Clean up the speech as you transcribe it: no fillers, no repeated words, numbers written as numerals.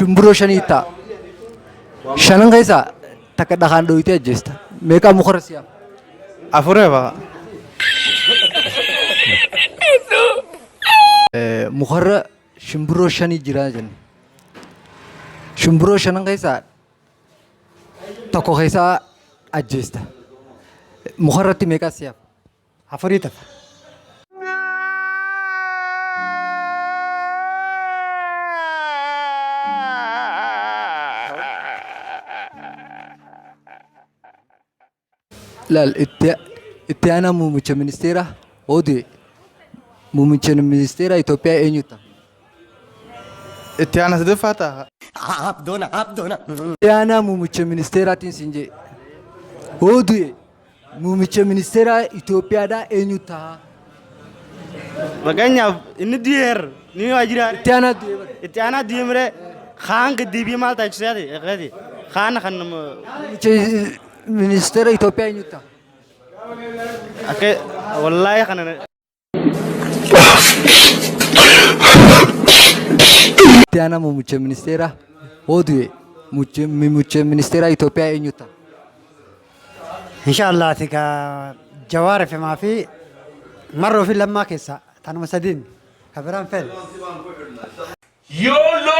shumburoo shanii ta'a. Shanan keessaa takka dhagaan dhoyitee ajjeesta. Meeqaa mukarra siyaaf? Afuree ba'a. Mukarra shumburoo shanii jira jenna. Shumburoo shanan keessaa tokko keessaa ajjeesta. Mukarratti meeqaa siyaaf? Afurii ta'a. Laal itti aanaa muummicha ministeera oduu muummicha ministeera Itoophiyaa eenyu ta'a? Itti aanaa sadaffaa ta'a. Itti aanaa muummicha ministeeraatiin siin jee oduu muummicha ministeera Itoophiyaadhaa eenyu ta'a? Fakkeenyaaf inni diyeer ni waa jira. Itti aanaa du'ee Itti aanaa diyeemree kaan gaddiibii maal taasisaati? Kaan kan muummicha ministeera Itoophiyaa eenyu ta'a? akka wallaahi kana Itti aanaa muummicha ministeera oduu muummicha ministeera Itoophiyaa eenyu ta'a? Inshallah tika Jawaar FMaa fi Marroo fi Lammaa keessa tanuma sadiin kabiraan fedhe. YOLO!